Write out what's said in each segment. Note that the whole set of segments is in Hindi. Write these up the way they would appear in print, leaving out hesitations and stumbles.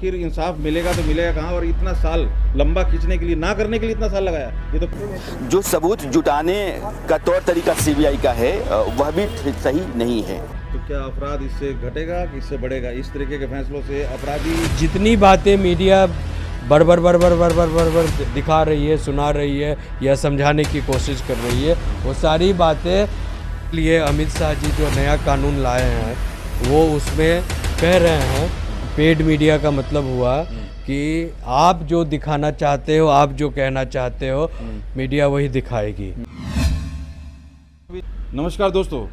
फिर इंसाफ मिलेगा तो मिलेगा कहाँ, और इतना साल लंबा खींचने के लिए, ना करने के लिए इतना साल लगाया। ये तो जो सबूत जुटाने का तौर तरीका सीबीआई का है वह भी सही नहीं है। तो क्या अपराध इससे घटेगा कि इससे बढ़ेगा? इस तरीके के फैसलों से अपराधी जितनी बातें मीडिया बर दिखा रही है, सुना रही है या समझाने की कोशिश कर रही है, वो सारी बातें लिए अमित शाह जी जो नया कानून लाए हैं वो उसमें कह रहे हैं, पेड मीडिया का मतलब हुआ कि आप जो दिखाना चाहते हो, आप जो कहना चाहते हो, मीडिया वही दिखाएगी। नमस्कार दोस्तों,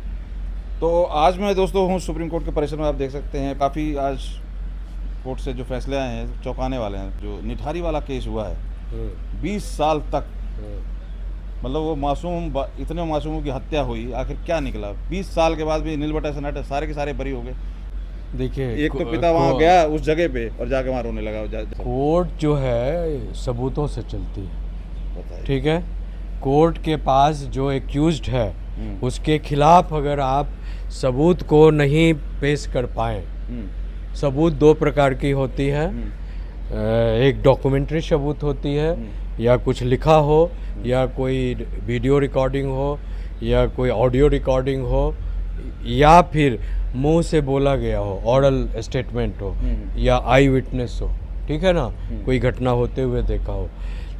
तो आज मैं दोस्तों हूँ सुप्रीम कोर्ट के परिसर में। आप देख सकते हैं काफ़ी आज कोर्ट से जो फैसले आए हैं चौंकाने वाले हैं। जो निठारी वाला केस हुआ है 20 साल तक, मतलब वो मासूम, इतने मासूमों की हत्या हुई, आखिर क्या निकला? 20 साल के बाद भी नील बटा सन्नाटा, सारे के सारे बरी हो गए। देखिए, एक तो पिता वहाँ गया उस जगह पे और जाके वहाँ रोने लगा। कोर्ट जो है सबूतों से चलती है, बताइए। ठीक है। कोर्ट के पास जो एक्यूज्ड है उसके खिलाफ अगर आप सबूत को नहीं पेश कर पाए, सबूत दो प्रकार की होती है। एक डॉक्यूमेंट्री सबूत होती है, या कुछ लिखा हो, या कोई वीडियो रिकॉर्डिंग हो, या कोई ऑडियो रिकॉर्डिंग हो, या फिर मुंह से बोला गया हो, ऑरल स्टेटमेंट हो, या आई विटनेस हो, ठीक है ना, कोई घटना होते हुए देखा हो।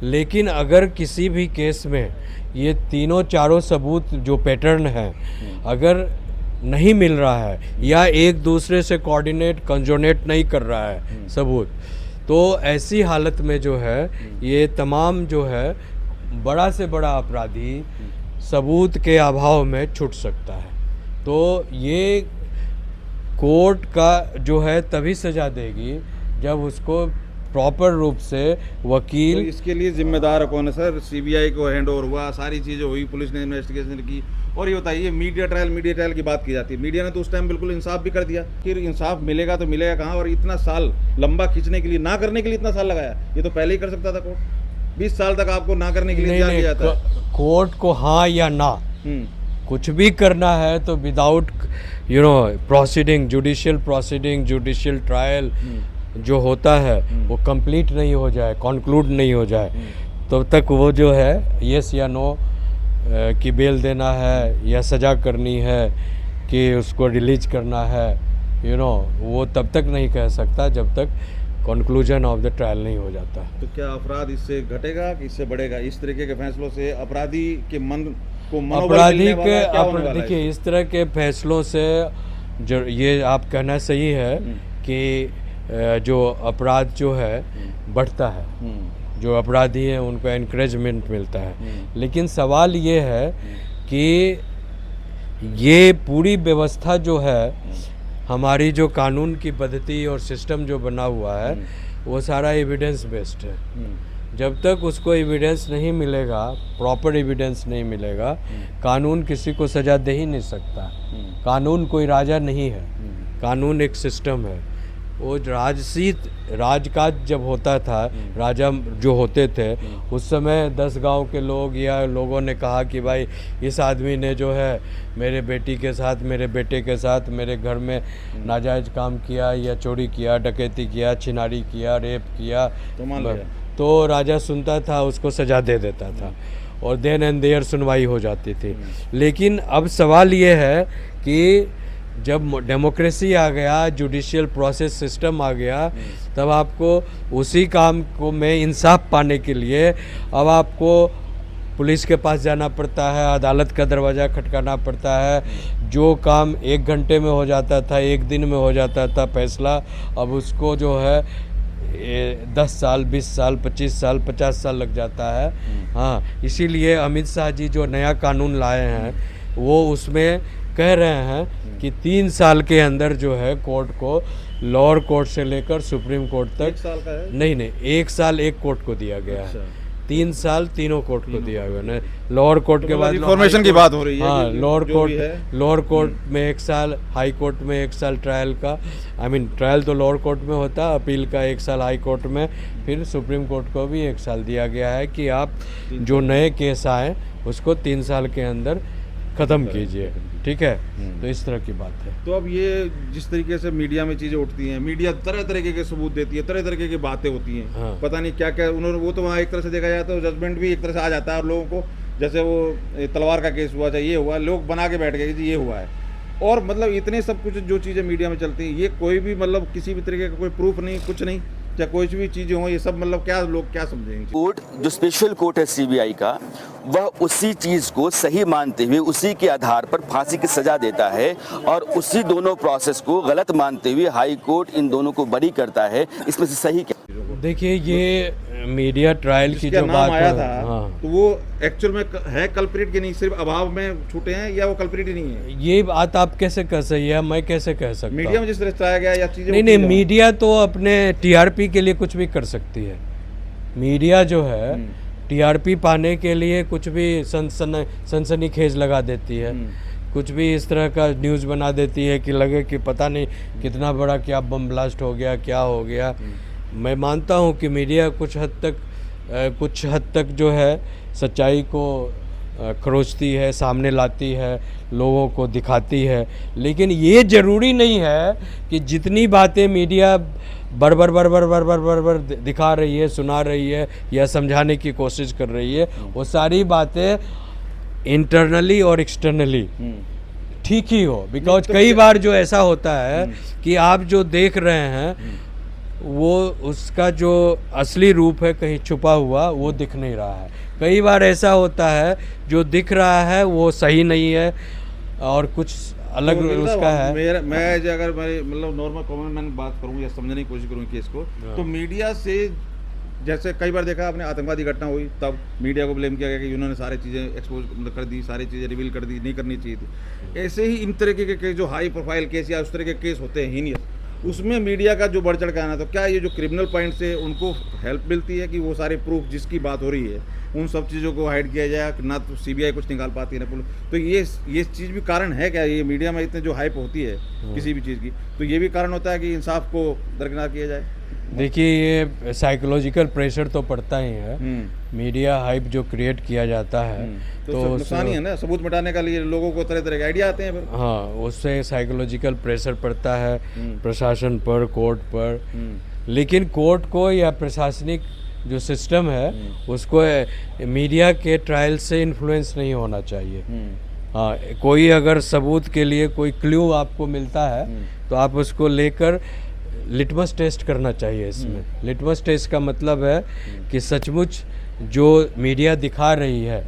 लेकिन अगर किसी भी केस में ये तीनों चारों सबूत जो पैटर्न है अगर नहीं मिल रहा है, या एक दूसरे से कोऑर्डिनेट कंजोनेट नहीं कर रहा है सबूत, तो ऐसी हालत में जो है ये तमाम जो है बड़ा से बड़ा अपराधी सबूत के अभाव में छूट सकता है। तो ये कोर्ट का जो है तभी सजा देगी जब उसको प्रॉपर रूप से वकील। तो इसके लिए जिम्मेदार कौन है सर? सीबीआई को हैंड ओवर हुआ, सारी चीज़ें हुई, पुलिस ने इन्वेस्टिगेशन की। और ये बताइए, मीडिया ट्रायल की बात की जाती है। मीडिया ने तो उस टाइम बिल्कुल इंसाफ भी कर दिया। फिर इंसाफ मिलेगा तो मिलेगा कहाँ, और इतना साल लंबा खींचने के लिए, ना करने के लिए इतना साल लगाया। ये तो पहले ही कर सकता था कोर्ट। 20 साल तक आपको ना करने के लिए दिया जाता है। कोर्ट को हाँ या ना कुछ भी करना है तो विदाउट प्रोसीडिंग, जुडिशियल ट्रायल जो होता है वो कंप्लीट नहीं हो जाए, कॉन्क्लूड नहीं हो जाए, तब तक वो जो है येस या नो कि बेल देना है या सज़ा करनी है कि उसको रिलीज करना है, वो तब तक नहीं कह सकता जब तक कंक्लूजन ऑफ द ट्रायल नहीं हो जाता। तो क्या अपराध इससे घटेगा कि इससे बढ़ेगा? इस तरीके के फैसलों से अपराधी के मन को देखिए, इस तरह के फैसलों से जो ये आप कहना सही है कि जो अपराध जो है बढ़ता है, जो अपराधी हैं उनको एनकरेजमेंट मिलता है। लेकिन सवाल ये है कि ये पूरी व्यवस्था जो है, हमारी जो कानून की पद्धति और सिस्टम जो बना हुआ है वो सारा एविडेंस बेस्ड है। जब तक उसको एविडेंस नहीं मिलेगा, प्रॉपर एविडेंस नहीं मिलेगा, कानून किसी को सज़ा दे ही नहीं सकता। कानून कोई राजा नहीं है, कानून एक सिस्टम है। वो राजकाज जब होता था, राजा जो होते थे उस समय 10 गांव के लोग या लोगों ने कहा कि भाई इस आदमी ने जो है मेरे बेटी के साथ, मेरे बेटे के साथ मेरे घर में नाजायज़ काम किया, या चोरी किया, डकैती किया, छिनारी किया, रेप किया, तो राजा सुनता था, उसको सज़ा दे देता था और देन एंड देयर सुनवाई हो जाती थी। लेकिन अब सवाल ये है कि जब डेमोक्रेसी आ गया, जुडिशियल प्रोसेस सिस्टम आ गया, तब आपको उसी काम को में इंसाफ पाने के लिए अब आपको पुलिस के पास जाना पड़ता है, अदालत का दरवाज़ा खटकाना पड़ता है। जो काम 1 घंटे में हो जाता था, 1 दिन में हो जाता था फैसला, अब उसको जो है 10 साल, 20 साल, 25 साल, 50 साल लग जाता है। हाँ, इसीलिए अमित शाह जी जो नया कानून लाए हैं वो उसमें कह रहे हैं कि 3 साल के अंदर जो है कोर्ट को, लोअर कोर्ट से लेकर सुप्रीम कोर्ट तक, 1 साल का है? नहीं, 1 साल एक कोर्ट को दिया गया है, 3 साल तीनों कोर्ट को दिया गया है। लोअर कोर्ट के बाद इन्फॉर्मेशन की बात हो रही है। हाँ, लोअर कोर्ट में 1 साल, हाई कोर्ट में 1 साल ट्रायल का, ट्रायल तो लोअर कोर्ट में होता, अपील का 1 साल हाई कोर्ट में, फिर सुप्रीम कोर्ट को भी 1 साल दिया गया है कि आप जो नए केस आए उसको 3 साल के अंदर ख़त्म कीजिए, ठीक है, तो इस तरह की बात है। तो अब ये जिस तरीके से मीडिया में चीजें उठती हैं, मीडिया तरह तरह के सबूत देती है, तरह तरह की बातें होती हैं, हाँ। पता नहीं क्या क्या उन्होंने, वो तो वहाँ एक तरह से देखा जाए तो जजमेंट भी एक तरह से आ जाता है, और लोगों को जैसे वो तलवार का केस हुआ, चाहे ये हुआ, लोग बना के बैठ गए कि ये हुआ है, और मतलब इतने सब कुछ जो चीज़ें मीडिया में चलती हैं, ये कोई भी मतलब किसी भी तरीके का कोई प्रूफ नहीं, कुछ नहीं, चाहे कोई भी चीज़ें हो, ये सब मतलब क्या लोग क्या समझेंगे। कोर्ट जो स्पेशल कोर्ट है सीबीआई का, वह उसी चीज को सही मानते हुए उसी के आधार पर फांसी की सजा देता है, और उसी दोनों प्रोसेस को गलत मानते हुए हाई कोर्ट इन दोनों को बरी करता है। इसमें से सही क्या? देखिए, ये मीडिया ट्रायल की जिसका जो नाम बात आया है, था, हाँ, तो वो एक्चुअल में है कल्प्रिट की नहीं, सिर्फ अभाव में छूटे हैं, या वो कल्प्रिट ही नहीं है? ये बात आप कैसे कह सही है, मैं कैसे कह सकता मीडिया हूँ? में जिस तरह चलाया गया या चीजें नहीं होती नहीं, हैं, मीडिया तो अपने टीआरपी के लिए कुछ भी कर सकती है। मीडिया जो है टीआरपी पाने के लिए कुछ भी सनसनीखेज लगा देती है, कुछ भी इस तरह का न्यूज़ बना देती है कि लगे कि पता नहीं कितना बड़ा क्या बम ब्लास्ट हो गया, क्या हो गया। मैं मानता हूँ कि मीडिया कुछ हद तक जो है सच्चाई को खरोचती है, सामने लाती है, लोगों को दिखाती है, लेकिन ये ज़रूरी नहीं है कि जितनी बातें मीडिया बर दिखा रही है, सुना रही है या समझाने की कोशिश कर रही है, वो सारी बातें इंटरनली और एक्सटर्नली ठीक ही हो। बिकॉज कई बार जो ऐसा होता है कि आप जो देख रहे हैं वो उसका जो असली रूप है कहीं छुपा हुआ, वो दिख नहीं रहा है। कई बार ऐसा होता है जो दिख रहा है वो सही नहीं है और कुछ अलग तो उसका है। मैं अगर मैं मतलब नॉर्मल कॉमन मैन बात करूँ या समझने की कोशिश करूँ केस को, तो मीडिया से जैसे कई बार देखा आपने, आतंकवादी घटना हुई तब मीडिया को ब्लेम किया गया कि उन्होंने सारी चीज़ें एक्सपोज कर दी, सारी चीज़ें रिवील कर दी, नहीं करनी चाहिए थी। ऐसे ही इन तरह के केस जो हाई प्रोफाइल केस या उस तरह के केस होते हैं हीनियस, उसमें मीडिया का जो बढ़ चढ़ के आना, तो क्या ये जो क्रिमिनल पॉइंट से उनको हेल्प मिलती है कि वो सारे प्रूफ जिसकी बात हो रही है उन सब चीज़ों को हाइड किया जाए, ना तो सीबीआई कुछ निकाल पाती है ना पुलिस? तो ये चीज़ भी कारण है क्या, ये मीडिया में इतने जो हाइप होती है किसी भी चीज़ की, तो ये भी कारण होता है कि इंसाफ को दरकिनार किया जाए? देखिए, ये साइकोलॉजिकल प्रेशर तो पड़ता ही है। मीडिया हाइप जो क्रिएट किया जाता है तो नुकसान ही है ना, सबूत मिटाने का लिए लोगों को तरह तरह के आइडिया आते हैं फिर। हाँ, उससे साइकोलॉजिकल प्रेशर पड़ता है प्रशासन पर, कोर्ट पर। लेकिन कोर्ट को या प्रशासनिक जो सिस्टम है उसको मीडिया के ट्रायल से इन्फ्लुएंस नहीं होना चाहिए। हाँ, कोई अगर सबूत के लिए कोई क्लू आपको मिलता है तो आप उसको लेकर लिटमस टेस्ट करना चाहिए। इसमें लिटमस टेस्ट का मतलब है कि सचमुच जो मीडिया दिखा रही है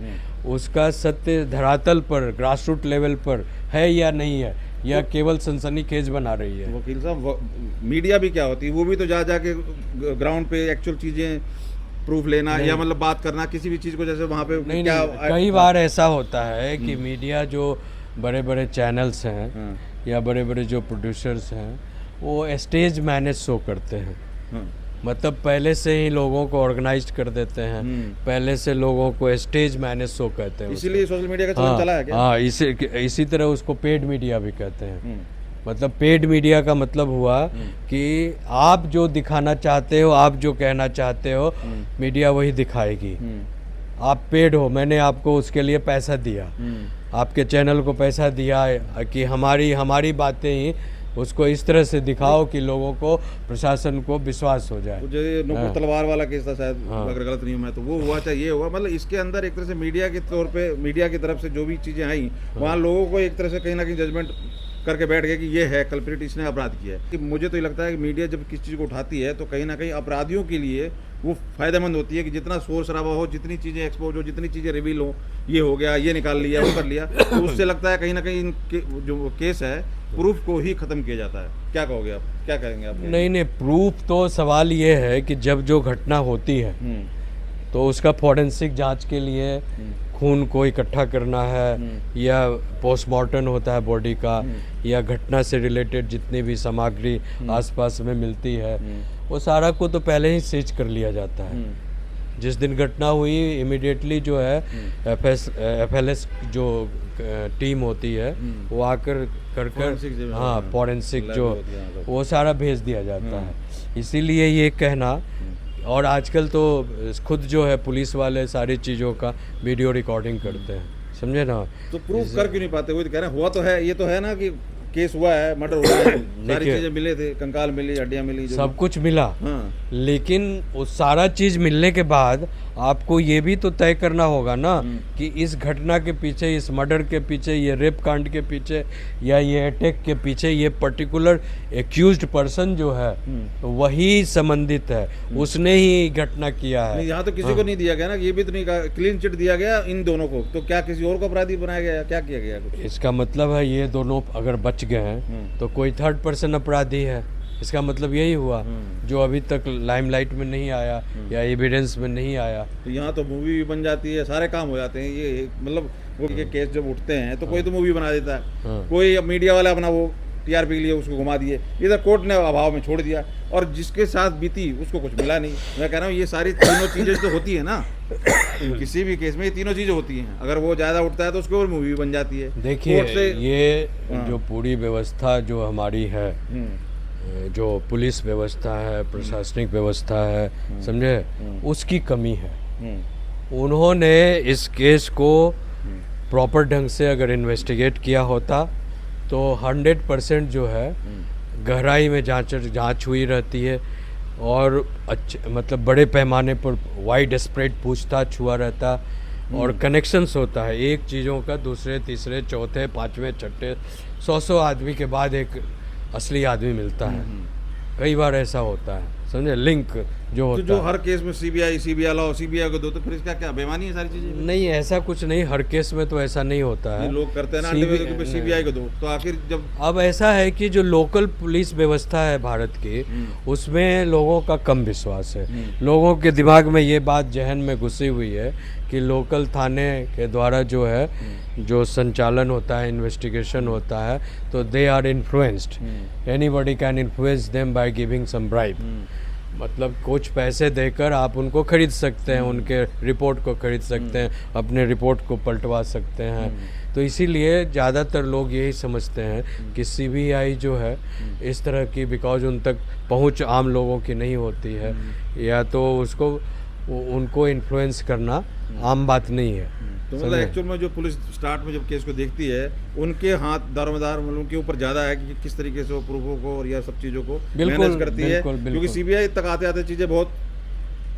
उसका सत्य धरातल पर, ग्रासरूट लेवल पर है या नहीं है, या केवल सनसनीखेज बना रही है। वकील साहब, मीडिया भी क्या होती है, वो भी तो जा के ग्राउंड पे एक्चुअल चीजें प्रूफ लेना या मतलब बात करना किसी भी चीज को, जैसे वहाँ पे नहीं, क्या नहीं, कई बार ऐसा होता है कि मीडिया जो बड़े बड़े चैनल्स हैं या बड़े बड़े जो प्रोड्यूसर्स हैं वो स्टेज मैनेज शो करते हैं। मतलब पहले से ही लोगों को ऑर्गेनाइज कर देते हैं, पहले से लोगों को स्टेज मैनेज शो कहते हैं। इसीलिए सोशल मीडिया का चलन चला है क्या? हाँ, इसी तरह उसको पेड मीडिया भी कहते हैं। मतलब पेड मीडिया का मतलब हुआ कि आप जो दिखाना चाहते हो, आप जो कहना चाहते हो, मीडिया वही दिखाएगी। आप पेड हो, मैंने आपको उसके लिए पैसा दिया, आपके चैनल को पैसा दिया कि हमारी बातें ही उसको इस तरह से दिखाओ कि लोगों को, प्रशासन को विश्वास हो जाए। जो ये नूपुर तलवार वाला केस था शायद, अगर गलत नहीं है तो वो हुआ, चाहे ये हुआ, मतलब इसके अंदर एक तरह से मीडिया के तौर पे, मीडिया की तरफ से जो भी चीज़ें आई वहाँ लोगों को एक तरह से कहीं ना कहीं जजमेंट करके बैठ गए कि ये है कल्प्रिट, इसने अपराध किया है। कि मुझे तो ये लगता है कि मीडिया जब किसी चीज़ को उठाती है तो कहीं ना कहीं अपराधियों के लिए वो फ़ायदेमंद होती है कि जितना शोर शराबा हो, जितनी चीज़ें एक्सपोज हो, जितनी चीज़ें रिवील हो, ये हो गया, ये निकाल लिया, वो कर लिया, तो उससे लगता है कहीं ना कहीं जो केस है प्रूफ को ही ख़त्म किया जाता है। क्या कहोगे आप, क्या कहेंगे आप? नहीं, प्रूफ तो सवाल ये है कि जब जो घटना होती है तो उसका फॉरेंसिक जांच के लिए खून को इकट्ठा करना है, या पोस्टमार्टम होता है बॉडी का, या घटना से रिलेटेड जितनी भी सामग्री आसपास में मिलती है वो सारा को तो पहले ही सीज कर लिया जाता है। जिस दिन घटना हुई इमीडिएटली जो है FLS जो टीम होती है वो आकर कर हाँ, फॉरेंसिक जो वो सारा भेज दिया जाता है। इसीलिए ये कहना, और आजकल तो खुद जो है पुलिस वाले सारी चीज़ों का वीडियो रिकॉर्डिंग करते हैं। समझे ना। तो प्रूफ कर क्यों नहीं पाते? वही तो कह रहे हैं, हुआ तो है, ये तो है ना कि केस हुआ है, मर्डर हुआ है, सारी देखिए, चीजें मिले थे, कंकाल मिली, हड्डियां मिली, जो सब कुछ मिला, हाँ। लेकिन वो सारा चीज मिलने के बाद आपको ये भी तो तय करना होगा ना कि इस घटना के पीछे, इस मर्डर के पीछे, ये रेप कांड के पीछे या ये अटैक के पीछे ये पर्टिकुलर एक्यूज्ड पर्सन जो है वही संबंधित है, उसने ही घटना किया है। नहीं, यहाँ तो किसी को नहीं दिया गया ना, ये भी तो नहीं कहा, क्लीन चिट दिया गया इन दोनों को, तो क्या किसी और को अपराधी बनाया गया, क्या किया गया कुछ? इसका मतलब है ये दोनों अगर बच गए हैं तो कोई थर्ड पर्सन अपराधी है, इसका मतलब यही हुआ जो अभी तक लाइमलाइट में नहीं आया या एविडेंस में नहीं आया। तो यहाँ तो मूवी भी बन जाती है, सारे काम हो जाते हैं। ये मतलब वो के केस जब उठते हैं तो कोई तो मूवी बना देता है, कोई मीडिया वाला अपना वो टीआरपी के लिए उसको घुमा दिए, इधर कोर्ट ने अभाव में छोड़ दिया, और जिसके साथ बीती उसको कुछ मिला नहीं। मैं कह रहा हूँ ये सारी तीनों चीज़ें तो होती है ना, किसी भी केस में ये तीनों चीज़ें होती हैं। अगर वो ज़्यादा उठता है तो उसके ऊपर मूवी बन जाती है। देखिए कोर्ट से ये जो पूरी व्यवस्था जो हमारी है, जो पुलिस व्यवस्था है, प्रशासनिक व्यवस्था है, समझे, उसकी कमी है। उन्होंने इस केस को प्रॉपर ढंग से अगर इन्वेस्टिगेट किया होता तो 100% जो है गहराई में जांच हुई रहती है, और अच्छे मतलब बड़े पैमाने पर वाइड स्प्रेड पूछताछ हुआ रहता, और कनेक्शंस होता है एक चीज़ों का दूसरे, तीसरे, चौथे, पाँचवें, छठे, 100 आदमी के बाद एक असली आदमी मिलता है। कई बार ऐसा होता है, समझे, लिंक जो होता तो जो है। हर केस में सीबीआई लाओ, सीबीआई को दो, तो फिर इसका क्या बेईमानी है सारी चीजें? नहीं, ऐसा कुछ नहीं, हर केस में तो ऐसा नहीं होता है। लोग करते हैं ना सीबीआई को दो, तो आखिर जब अब ऐसा है कि जो लोकल पुलिस व्यवस्था है भारत की, उसमें लोगों का कम विश्वास है। लोगों के दिमाग में ये बात जहन में घुसी हुई है कि लोकल थाने के द्वारा जो है जो संचालन होता है, इन्वेस्टिगेशन होता है, तो they are influenced, anybody can influence them by giving some bribe. मतलब कुछ पैसे देकर आप उनको खरीद सकते हैं, उनके रिपोर्ट को खरीद सकते हैं, अपने रिपोर्ट को पलटवा सकते हैं। तो इसीलिए ज़्यादातर लोग यही समझते हैं कि सीबीआई जो है इस तरह की, बिकॉज उन तक पहुंच आम लोगों की नहीं होती है, या तो उसको उनको इन्फ्लुएंस करना आम बात नहीं है। तो मतलब एक्चुअल में जो पुलिस स्टार्ट में जब केस को देखती है, उनके हाथ दारोमदार मतलब उनके ऊपर ज़्यादा है कि किस तरीके से वो प्रूफों को और या सब चीज़ों को मैनेज करती है, क्योंकि सीबीआई तक आते आते चीज़ें बहुत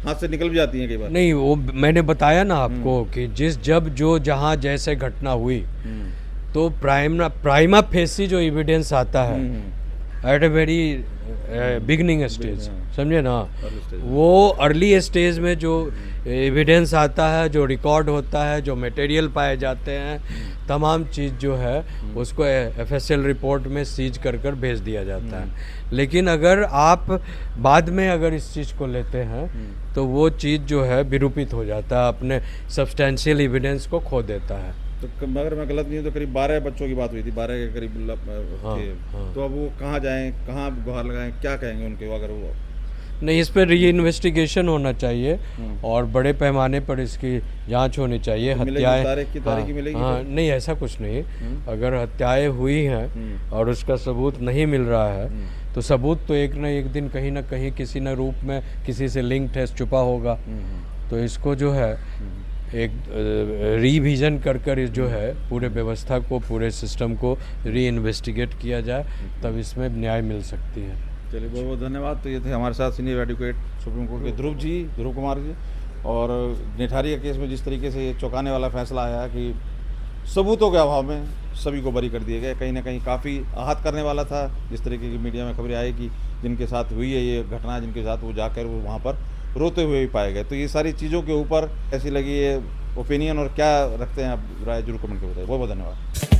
हाथ से निकल भी जाती हैं कई बार। नहीं, वो मैंने बताया ना आपको कि जब जो जहाँ जैसे घटना हुई, तो प्राइमा फेसी जो एविडेंस आता है at a very beginning stage, समझे ना, वो अर्ली स्टेज में जो एविडेंस आता है, जो रिकॉर्ड होता है, जो मटेरियल पाए जाते हैं, तमाम चीज़ जो है उसको एफएसएल रिपोर्ट में सीज कर भेज दिया जाता है। लेकिन अगर आप बाद में अगर इस चीज़ को लेते हैं तो वो चीज़ जो है विरूपित हो जाता है, अपने सब्सटेंशियल एविडेंस को खो देता है। तो अगर मैं गलत नहीं हूँ तो करीब 12 बच्चों की बात हुई थी, 12 के करीब थे। तो अब वो कहाँ जाएं, कहाँ गुहार लगाएं, क्या कहेंगे उनके? अगर वो नहीं, इस पर री इन्वेस्टिगेशन होना चाहिए और बड़े पैमाने पर इसकी जांच होनी चाहिए। तो हत्याएं, हाँ, नहीं ऐसा कुछ नहीं। अगर हत्याएं हुई हैं और उसका सबूत नहीं मिल रहा है तो सबूत तो एक न एक दिन कहीं ना कहीं किसी न रूप में किसी से लिंक्ड है, छुपा होगा। तो इसको जो है एक रिविज़न कर जो है पूरे व्यवस्था को, पूरे सिस्टम को री इन्वेस्टिगेट किया जाए, तब इसमें न्याय मिल सकती है। चलिए, बहुत बहुत धन्यवाद। तो ये थे हमारे साथ सीनियर एडवोकेट सुप्रीम कोर्ट के ध्रुव कुमार जी। और निठारी के केस में जिस तरीके से ये चौंकाने वाला फैसला आया कि सबूतों के अभाव में सभी को बरी कर दिए गए, कहीं ना कहीं काफ़ी आहत करने वाला था। जिस तरीके की मीडिया में खबरें आई कि जिनके साथ हुई है ये घटना, जिनके साथ वो जाकर वो वहाँ पर रोते हुए भी पाए गए। तो ये सारी चीज़ों के ऊपर कैसी लगी ये ओपिनियन और क्या रखते हैं आप राय, जरूर कमेंट करके बताइए। बहुत बहुत धन्यवाद।